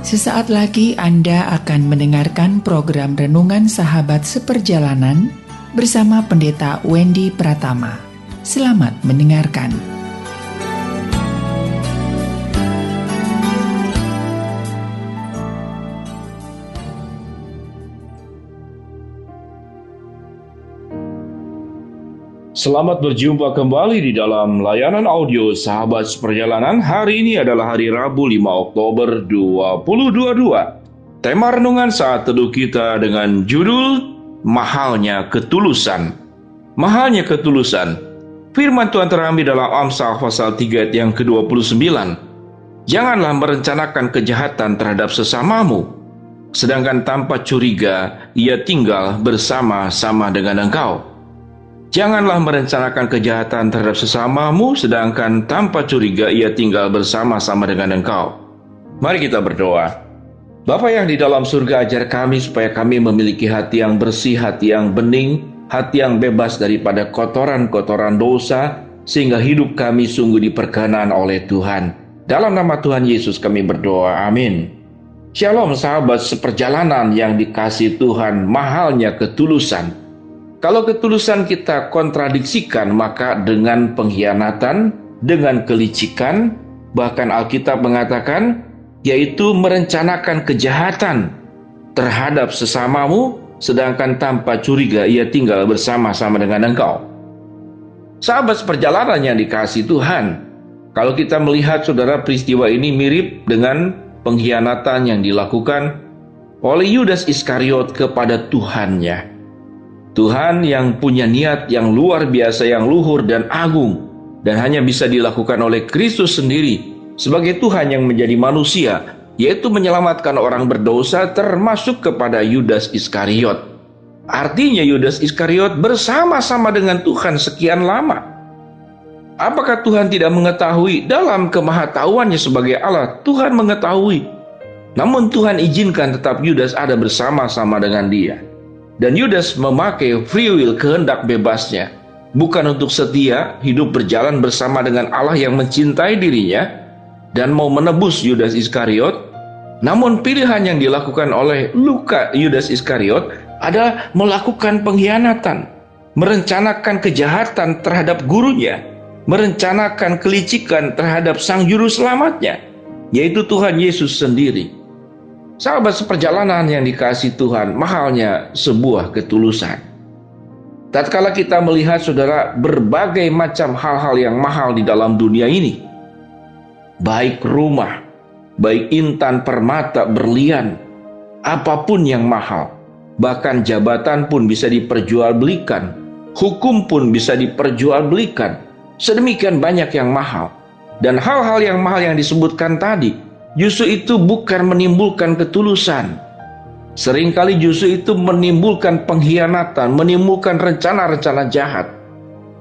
Sesaat lagi Anda akan mendengarkan program Renungan Sahabat Seperjalanan bersama Pendeta Wendy Pratama. Selamat mendengarkan. Selamat berjumpa kembali di dalam layanan audio Sahabat Seperjalanan. Hari ini adalah hari Rabu 5 Oktober 2022. Tema renungan saat teduh kita dengan judul Mahalnya Ketulusan. Mahalnya ketulusan. Firman Tuhan terambil dalam Amsal pasal 3 ayat yang ke-29. Janganlah merencanakan kejahatan terhadap sesamamu, sedangkan tanpa curiga ia tinggal bersama-sama dengan engkau. Janganlah merencanakan kejahatan terhadap sesamamu, sedangkan tanpa curiga ia tinggal bersama-sama dengan engkau. Mari kita berdoa. Bapa yang di dalam surga, ajar kami supaya kami memiliki hati yang bersih, hati yang bening, hati yang bebas daripada kotoran-kotoran dosa, sehingga hidup kami sungguh diperkenan oleh Tuhan. Dalam nama Tuhan Yesus kami berdoa, amin. Shalom sahabat seperjalanan yang dikasihi Tuhan, mahalnya ketulusan. Kalau ketulusan kita kontradiksikan, maka dengan pengkhianatan, dengan kelicikan, bahkan Alkitab mengatakan, yaitu merencanakan kejahatan terhadap sesamamu, sedangkan tanpa curiga ia tinggal bersama-sama dengan engkau. Sahabat seperjalanan yang dikasihi Tuhan, kalau kita melihat saudara peristiwa ini mirip dengan pengkhianatan yang dilakukan oleh Yudas Iskariot kepada Tuhannya. Tuhan yang punya niat yang luar biasa, yang luhur dan agung, dan hanya bisa dilakukan oleh Kristus sendiri sebagai Tuhan yang menjadi manusia, yaitu menyelamatkan orang berdosa termasuk kepada Yudas Iskariot. Artinya Yudas Iskariot bersama-sama dengan Tuhan sekian lama. Apakah Tuhan tidak mengetahui? Dalam kemahatauannya sebagai Allah, Tuhan mengetahui. Namun Tuhan izinkan tetap Yudas ada bersama-sama dengan dia. Dan Yudas memakai free will, kehendak bebasnya, bukan untuk setia hidup berjalan bersama dengan Allah yang mencintai dirinya dan mau menebus Yudas Iskariot. Namun pilihan yang dilakukan oleh Yudas Iskariot adalah melakukan pengkhianatan, merencanakan kejahatan terhadap gurunya, merencanakan kelicikan terhadap sang juru selamatnya, yaitu Tuhan Yesus sendiri. Sahabat seperjalanan yang dikasihi Tuhan, mahalnya sebuah ketulusan. Tatkala kita melihat saudara berbagai macam hal-hal yang mahal di dalam dunia ini, baik rumah, baik intan, permata, berlian, apapun yang mahal, bahkan jabatan pun bisa diperjualbelikan, hukum pun bisa diperjualbelikan, sedemikian banyak yang mahal. Dan hal-hal yang mahal yang disebutkan tadi, justru itu bukan menimbulkan ketulusan. Seringkali justru itu menimbulkan pengkhianatan, menimbulkan rencana-rencana jahat.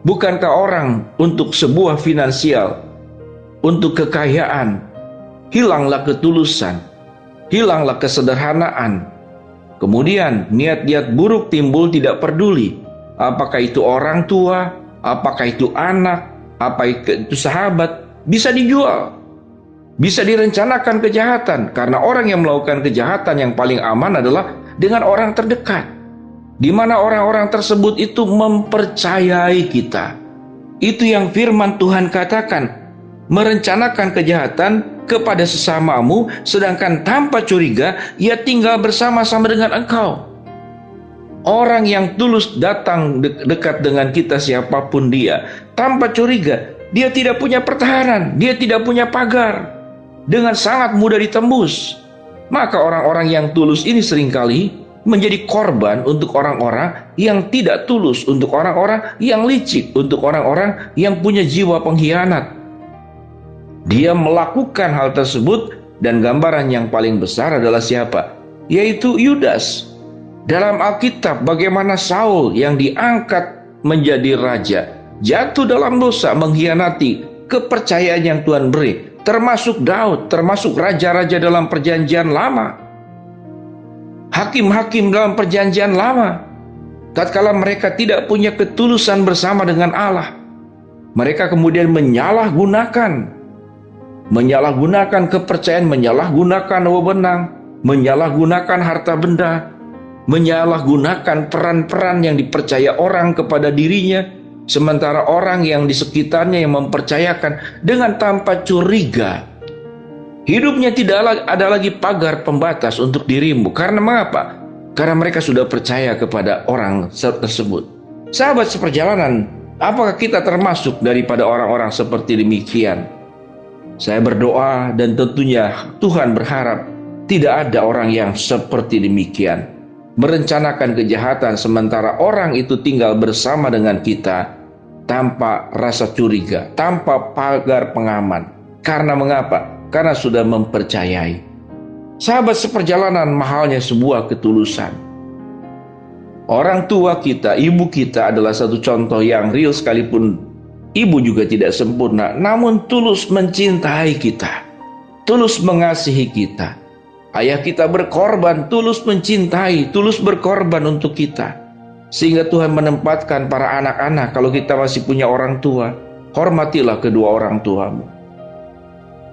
Bukankah orang untuk sebuah finansial, untuk kekayaan, hilanglah ketulusan, hilanglah kesederhanaan. Kemudian niat-niat buruk timbul, tidak peduli. Apakah itu orang tua, apakah itu anak, apakah itu sahabat, bisa dijual. Bisa direncanakan kejahatan, karena orang yang melakukan kejahatan yang paling aman adalah dengan orang terdekat, di mana orang-orang tersebut itu mempercayai kita. Itu yang firman Tuhan katakan, merencanakan kejahatan kepada sesamamu, sedangkan tanpa curiga ia tinggal bersama-sama dengan engkau. Orang yang tulus datang dekat dengan kita, siapapun dia, tanpa curiga, dia tidak punya pertahanan, dia tidak punya pagar, dengan sangat mudah ditembus. Maka orang-orang yang tulus ini seringkali menjadi korban untuk orang-orang yang tidak tulus, untuk orang-orang yang licik, untuk orang-orang yang punya jiwa pengkhianat. Dia melakukan hal tersebut, dan gambaran yang paling besar adalah siapa? Yaitu Yudas. Dalam Alkitab, bagaimana Saul yang diangkat menjadi raja jatuh dalam dosa, mengkhianati kepercayaan yang Tuhan beri. Termasuk Daud, termasuk raja-raja dalam perjanjian lama, hakim-hakim dalam perjanjian lama. Tatkala mereka tidak punya ketulusan bersama dengan Allah, mereka kemudian menyalahgunakan menyalahgunakan kepercayaan, menyalahgunakan wewenang, menyalahgunakan harta benda, menyalahgunakan peran-peran yang dipercaya orang kepada dirinya, sementara orang yang di sekitarnya yang mempercayakan dengan tanpa curiga. Hidupnya tidak ada lagi pagar pembatas untuk dirimu. Karena mengapa? Karena mereka sudah percaya kepada orang tersebut. Sahabat seperjalanan, apakah kita termasuk daripada orang-orang seperti demikian? Saya berdoa dan tentunya Tuhan berharap tidak ada orang yang seperti demikian, merencanakan kejahatan sementara orang itu tinggal bersama dengan kita tanpa rasa curiga, tanpa pagar pengaman. Karena mengapa? Karena sudah mempercayai. Sahabat seperjalanan, mahalnya sebuah ketulusan. Orang tua kita, ibu kita adalah satu contoh yang real, sekalipun ibu juga tidak sempurna, namun tulus mencintai kita, tulus mengasihi kita. Ayah kita berkorban, tulus mencintai, tulus berkorban untuk kita. Sehingga Tuhan menempatkan para anak-anak, kalau kita masih punya orang tua, hormatilah kedua orang tuamu.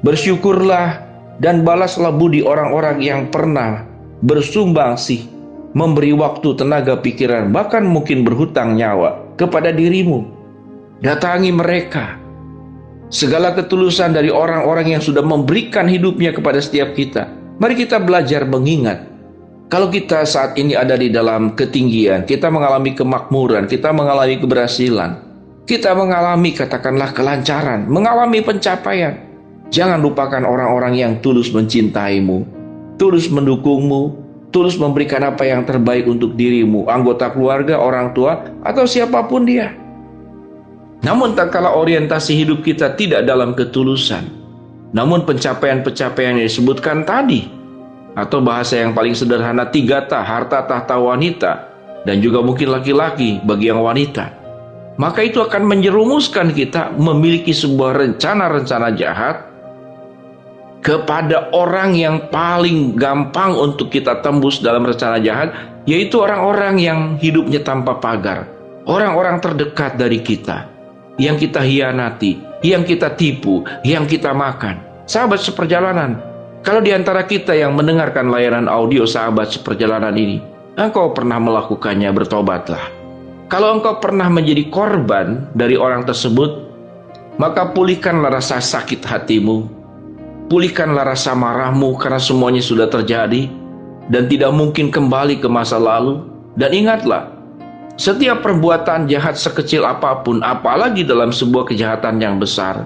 Bersyukurlah dan balaslah budi orang-orang yang pernah bersumbangsi, memberi waktu, tenaga, pikiran, bahkan mungkin berhutang nyawa kepada dirimu. Datangi mereka. Segala ketulusan dari orang-orang yang sudah memberikan hidupnya kepada setiap kita. Mari kita belajar mengingat. Kalau kita saat ini ada di dalam ketinggian, kita mengalami kemakmuran, kita mengalami keberhasilan, kita mengalami katakanlah kelancaran, mengalami pencapaian. Jangan lupakan orang-orang yang tulus mencintaimu, tulus mendukungmu, tulus memberikan apa yang terbaik untuk dirimu, anggota keluarga, orang tua, atau siapapun dia. Namun tak kala orientasi hidup kita tidak dalam ketulusan, namun pencapaian-pencapaian yang disebutkan tadi, atau bahasa yang paling sederhana 3T, harta, tahta, wanita, dan juga mungkin laki-laki bagi yang wanita, maka itu akan menjerumuskan kita memiliki sebuah rencana-rencana jahat kepada orang yang paling gampang untuk kita tembus dalam rencana jahat, yaitu orang-orang yang hidupnya tanpa pagar, orang-orang terdekat dari kita, yang kita hianati, yang kita tipu, yang kita makan. Sahabat seperjalanan, kalau di antara kita yang mendengarkan layanan audio sahabat seperjalanan ini, engkau pernah melakukannya, bertobatlah. Kalau engkau pernah menjadi korban dari orang tersebut, maka pulihkanlah rasa sakit hatimu, pulihkanlah rasa marahmu karena semuanya sudah terjadi dan tidak mungkin kembali ke masa lalu. Dan ingatlah, setiap perbuatan jahat sekecil apapun, apalagi dalam sebuah kejahatan yang besar,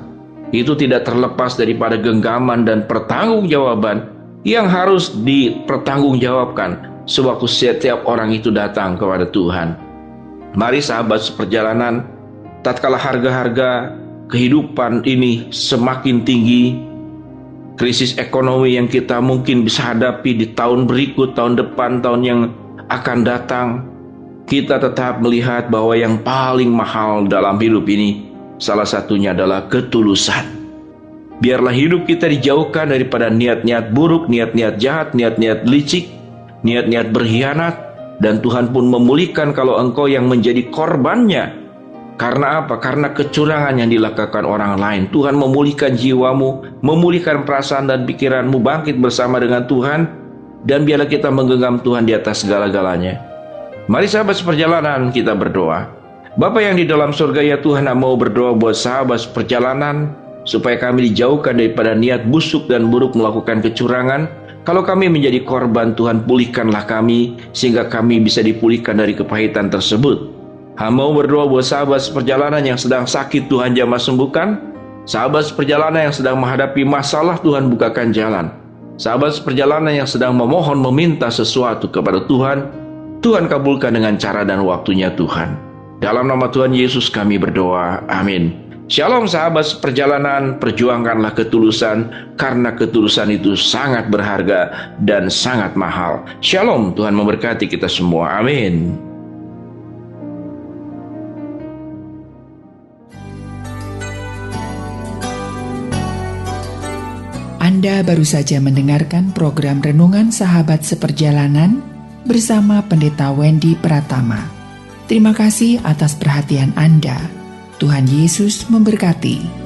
itu tidak terlepas daripada genggaman dan pertanggungjawaban yang harus dipertanggungjawabkan sewaktu setiap orang itu datang kepada Tuhan. Mari sahabat seperjalanan, tatkala harga-harga kehidupan ini semakin tinggi, krisis ekonomi yang kita mungkin bisa hadapi di tahun berikut, tahun depan, tahun yang akan datang, kita tetap melihat bahwa yang paling mahal dalam hidup ini, salah satunya adalah ketulusan. Biarlah hidup kita dijauhkan daripada niat-niat buruk, niat-niat jahat, niat-niat licik, niat-niat berkhianat, dan Tuhan pun memulihkan kalau engkau yang menjadi korbannya. Karena apa? Karena kecurangan yang dilakukan orang lain. Tuhan memulihkan jiwamu, memulihkan perasaan dan pikiranmu, bangkit bersama dengan Tuhan, dan biarlah kita menggenggam Tuhan di atas segala-galanya. Mari sahabat seperjalanan, kita berdoa. Bapa yang di dalam surga, ya Tuhan, mau berdoa buat sahabat seperjalanan, supaya kami dijauhkan daripada niat busuk dan buruk melakukan kecurangan. Kalau kami menjadi korban, Tuhan pulihkanlah kami, sehingga kami bisa dipulihkan dari kepahitan tersebut. Mau berdoa buat sahabat seperjalanan yang sedang sakit, Tuhan jamah sembuhkan. Sahabat seperjalanan yang sedang menghadapi masalah, Tuhan bukakan jalan. Sahabat seperjalanan yang sedang memohon, meminta sesuatu kepada Tuhan, Tuhan kabulkan dengan cara dan waktunya Tuhan. Dalam nama Tuhan Yesus kami berdoa, amin. Shalom sahabat seperjalanan, perjuangkanlah ketulusan, karena ketulusan itu sangat berharga dan sangat mahal. Shalom, Tuhan memberkati kita semua, amin. Anda baru saja mendengarkan program Renungan Sahabat Seperjalanan bersama Pendeta Wendy Pratama. Terima kasih atas perhatian Anda. Tuhan Yesus memberkati.